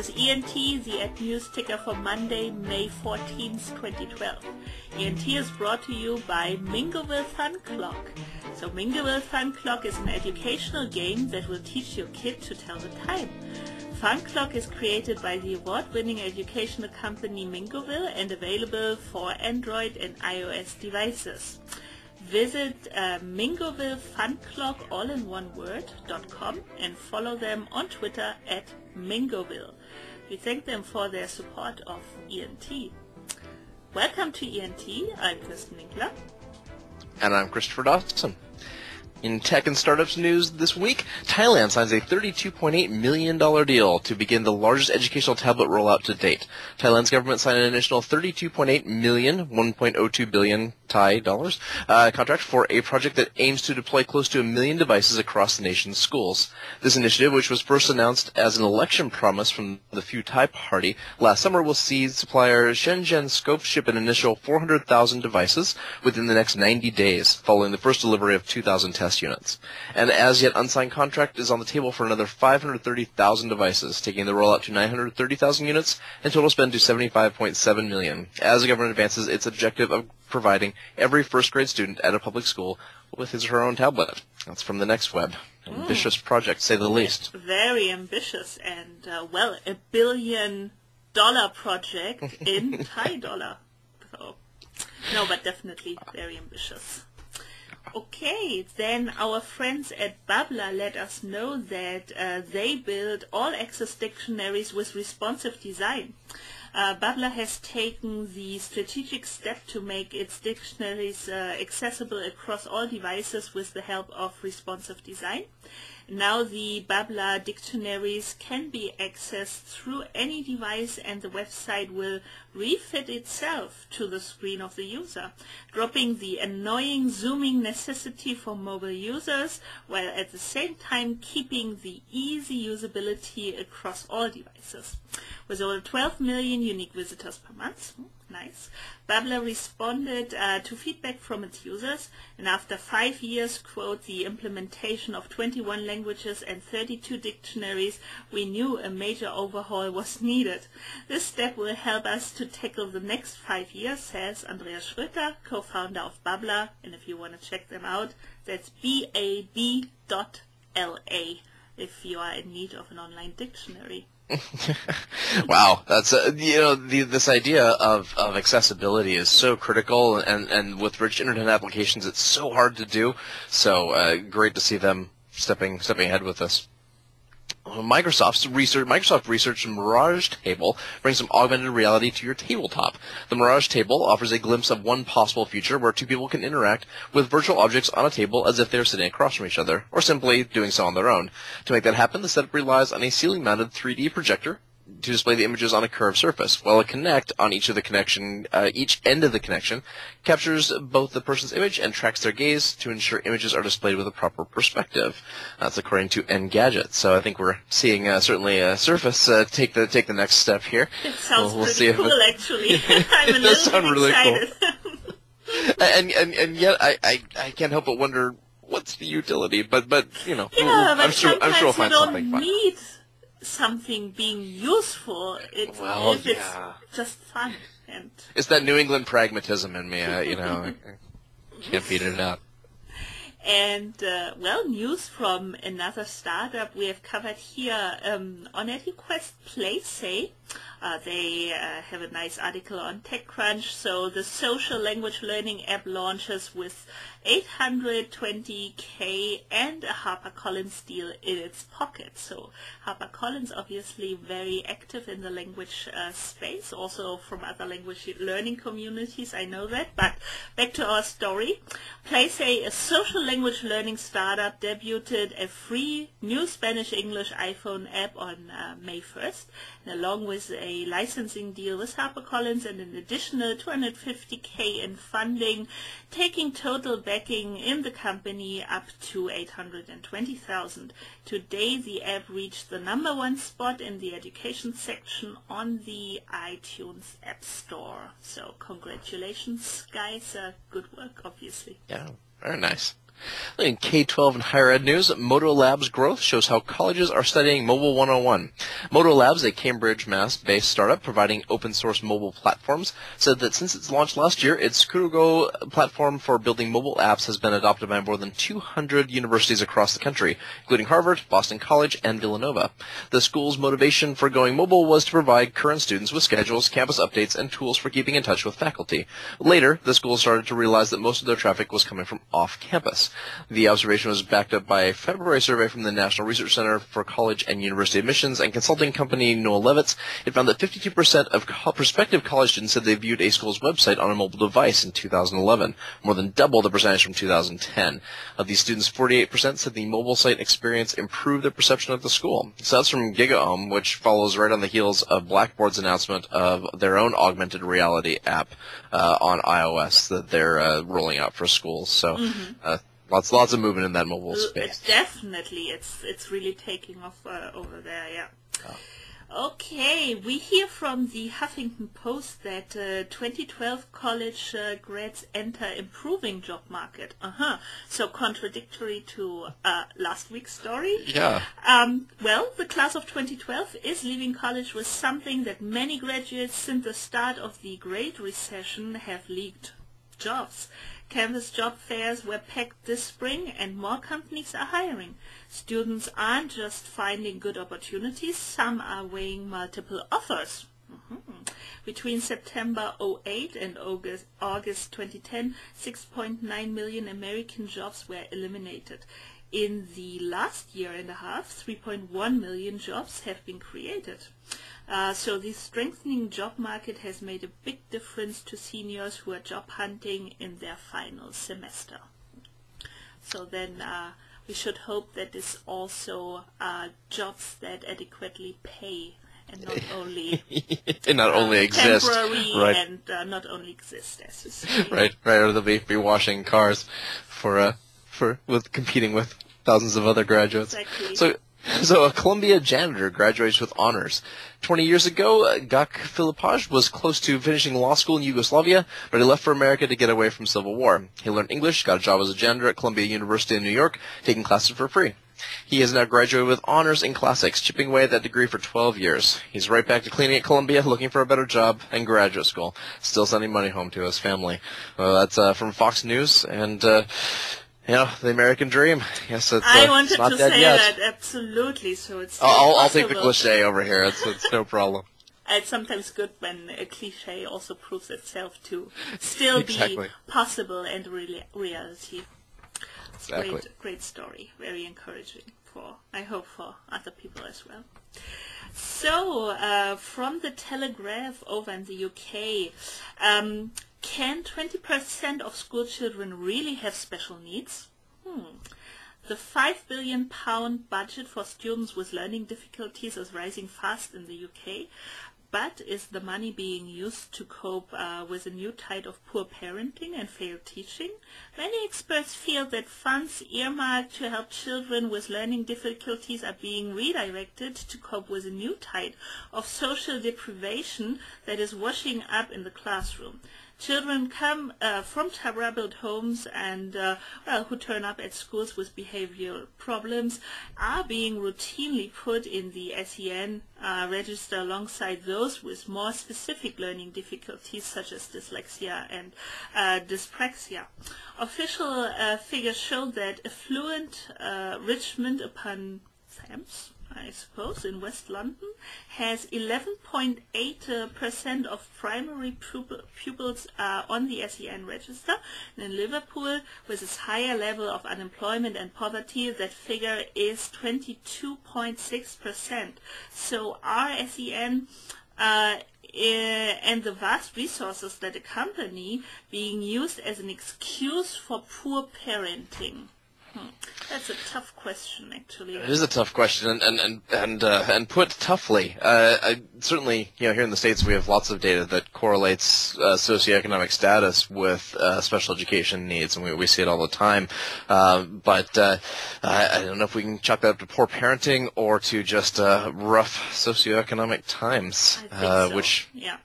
is ENT, the Ed News ticker for Monday, May 14th, 2012. ENT is brought to you by Mingoville Fun Clock. So Mingoville Fun Clock is an educational game that will teach your kid to tell the time. Fun Clock is created by the award-winning educational company Mingoville and available for Android and iOS devices. Visit MingovilleFunClock, all in one word.com, and follow them on Twitter at Mingoville. We thank them for their support of ENT. Welcome to ENT. I'm Kristen Winkler. And I'm Christopher Dawson. In tech and startups news this week, Thailand signs a $32.8 million deal to begin the largest educational tablet rollout to date. Thailand's government signed an additional $32.8 million, 1.02 billion Thai dollars, contract for a project that aims to deploy close to 1 million devices across the nation's schools. This initiative, which was first announced as an election promise from the Pheu Thai Party last summer, will see supplier Shenzhen Scope ship an initial 400,000 devices within the next 90 days, following the first delivery of 2,000 test units. An as-yet unsigned contract is on the table for another 530,000 devices, taking the rollout to 930,000 units and total spend to $75.7 million, as the government advances its objective of providing every first-grade student at a public school with his or her own tablet. That's from the Next Web. Ambitious project, to say the least. Very ambitious and, $1 billion project in Thai dollar. So, no, but definitely very ambitious. Okay, then our friends at Babbler let us know that they build all-access dictionaries with responsive design. Babbler has taken the strategic step to make its dictionaries accessible across all devices with the help of responsive design. Now the Babbler dictionaries can be accessed through any device, and the website will refit itself to the screen of the user, dropping the annoying zooming necessity for mobile users, while at the same time keeping the easy usability across all devices. With over 12 million unique visitors per month, nice, Babbler responded to feedback from its users, and after 5 years, quote, the implementation of 21 languages and 32 dictionaries, we knew a major overhaul was needed. This step will help us to tackle the next 5 years, says Andreas Schröter, co-founder of Babbler, and if you want to check them out, that's BAB.LA if you are in need of an online dictionary. Wow, that's this idea of accessibility is so critical, and with rich internet applications, it's so hard to do. So great to see them stepping ahead with this. Microsoft research Mirage Table brings some augmented reality to your tabletop. The Mirage Table offers a glimpse of one possible future where two people can interact with virtual objects on a table as if they're sitting across from each other, or simply doing so on their own. To make that happen, the setup relies on a ceiling-mounted 3D projector to display the images on a curved surface, while a Kinect on each end of the connection captures both the person's image and tracks their gaze to ensure images are displayed with a proper perspective. That's according to Engadget. So I think we're seeing certainly Surface take the next step here. It sounds pretty cool, actually. I'm a little bit really excited. Cool. and yet I can't help but wonder what's the utility. But I'm sure we'll find something fun. Need something being useful if it's just fun. And it's that New England pragmatism in me, I can't beat it out. And, news from another startup we have covered here on EduQuest PlaySay. They have a nice article on TechCrunch. So the social language learning app launches with 820K and a HarperCollins deal in its pocket. So HarperCollins obviously very active in the language space, also from other language learning communities, I know that. But back to our story. PlaySay, a social language learning startup, debuted a free new Spanish-English iPhone app on May 1st, and along with a licensing deal with HarperCollins and an additional $250K in funding, taking total backing in the company up to $820,000. Today, the app reached the #1 spot in the education section on the iTunes App Store. So, congratulations, guys. Good work, obviously. Yeah, very nice. In K-12 and higher ed news, Moto Labs growth shows how colleges are studying Mobile 101. Moto Labs, a Cambridge, Mass-based startup providing open-source mobile platforms, said that since its launch last year, its Kurugo platform for building mobile apps has been adopted by more than 200 universities across the country, including Harvard, Boston College, and Villanova. The school's motivation for going mobile was to provide current students with schedules, campus updates, and tools for keeping in touch with faculty. Later, the school started to realize that most of their traffic was coming from off-campus. The observation was backed up by a February survey from the National Research Center for College and University Admissions and consulting company Noah Levitz. It found that 52% of prospective college students said they viewed a school's website on a mobile device in 2011, more than double the percentage from 2010. Of these students, 48% said the mobile site experience improved their perception of the school. So that's from GigaOM, which follows right on the heels of Blackboard's announcement of their own augmented reality app on iOS that they're rolling out for schools. So lots of movement in that mobile space. Definitely, it's really taking off over there. Yeah. Okay, we hear from the Huffington Post that 2012 college grads enter improving job market. So contradictory to last week's story. Yeah. Well, the class of 2012 is leaving college with something that many graduates since the start of the Great Recession have leaked: jobs. Campus job fairs were packed this spring and more companies are hiring. Students aren't just finding good opportunities, some are weighing multiple offers. Between September 2008 and August 2010, 6.9 million American jobs were eliminated. In the last year and a half, 3.1 million jobs have been created. So the strengthening job market has made a big difference to seniors who are job hunting in their final semester. So then we should hope that this also jobs that adequately pay and not only and not only exist, temporary, right? And not only exist, as you say. Right, or they'll be washing cars with competing with thousands of other graduates. Exactly. So a Columbia janitor graduates with honors. 20 years ago, Gak Filipaj was close to finishing law school in Yugoslavia, but he left for America to get away from civil war. He learned English, got a job as a janitor at Columbia University in New York, taking classes for free. He has now graduated with honors in classics, chipping away at that degree for 12 years. He's right back to cleaning at Columbia, looking for a better job and graduate school, still sending money home to his family. Well, that's from Fox News, and the American dream. Yes, I wanted not to dead say yet. that absolutely. So it's I'll take the cliche over here. It's no problem. It's sometimes good when a cliche also proves itself to still be possible and reality. It's Exactly. Great story. Very encouraging I hope for other people as well. So from the Telegraph over in the UK. Can 20% of school children really have special needs? The £5 billion budget for students with learning difficulties is rising fast in the UK, but is the money being used to cope with a new tide of poor parenting and failed teaching? Many experts feel that funds earmarked to help children with learning difficulties are being redirected to cope with a new tide of social deprivation that is washing up in the classroom. Children come from troubled homes and who turn up at schools with behavioral problems are being routinely put in the SEN register alongside those with more specific learning difficulties such as dyslexia and dyspraxia. Official figures show that affluent Richmond upon Thames, I suppose, in West London, has 11.8% of primary pupils on the SEN register. And in Liverpool, with its higher level of unemployment and poverty, that figure is 22.6%. So our SEN and the vast resources that accompany being used as an excuse for poor parenting. That's a tough question, actually. It is a tough question, and put toughly. Certainly, here in the States, we have lots of data that correlates socioeconomic status with special education needs, and we see it all the time. But I don't know if we can chalk that up to poor parenting or to just rough socioeconomic times, I think so. which yeah.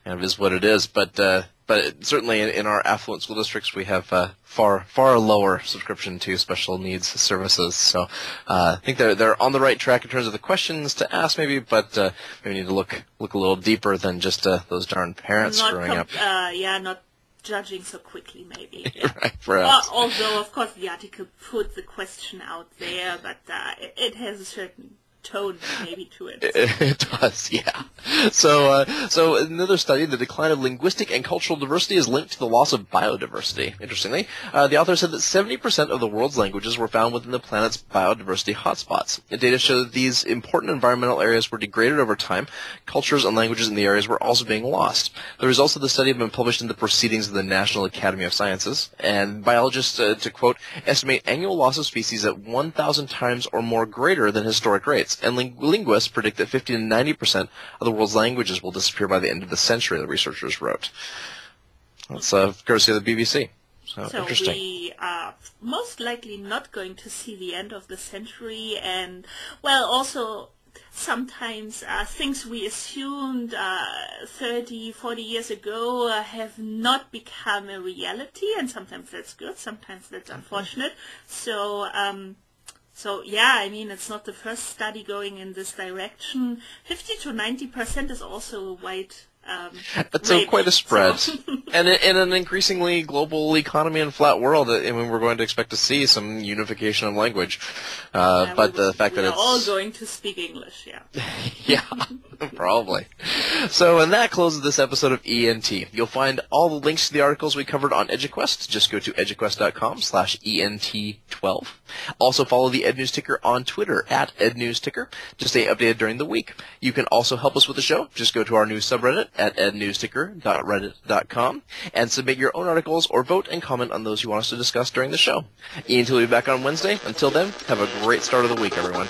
kind of is what it is. But but certainly in our affluent school districts, we have far lower subscription to special needs services. So I think they're on the right track in terms of the questions to ask, maybe, but maybe we need to look a little deeper than just those darn parents screwing up. Not judging so quickly, maybe. Yeah. Right, perhaps. Although, of course, the article put the question out there, but it has a certain tone maybe to it. It does, yeah. So another study, the decline of linguistic and cultural diversity is linked to the loss of biodiversity. Interestingly, the author said that 70% of the world's languages were found within the planet's biodiversity hotspots. The data show that these important environmental areas were degraded over time. Cultures and languages in the areas were also being lost. The results of the study have been published in the Proceedings of the National Academy of Sciences, and biologists, to quote, estimate annual loss of species at 1,000 times or more greater than historic rates. And linguists predict that 50 to 90% of the world's languages will disappear by the end of the century, the researchers wrote. That's courtesy of the BBC. So interesting. We are most likely not going to see the end of the century, and, well, also sometimes things we assumed 30, 40 years ago have not become a reality, and sometimes that's good, sometimes that's unfortunate. So yeah, I mean, it's not the first study going in this direction. 50 to 90% is also a wide That's quite a spread. And in an increasingly global economy and flat world, I mean, we're going to expect to see some unification of language. But the fact that it's... We're all going to speak English, yeah. Yeah, probably. So, and that closes this episode of ENT. You'll find all the links to the articles we covered on EduQuest. Just go to eduquest.com/ENT12. Also follow the EdNews Ticker on Twitter @EdNewsTicker to stay updated during the week. You can also help us with the show. Just go to our news subreddit at ednewsticker.reddit.com and submit your own articles or vote and comment on those you want us to discuss during the show. ENT will be back on Wednesday. Until then, have a great start of the week, everyone.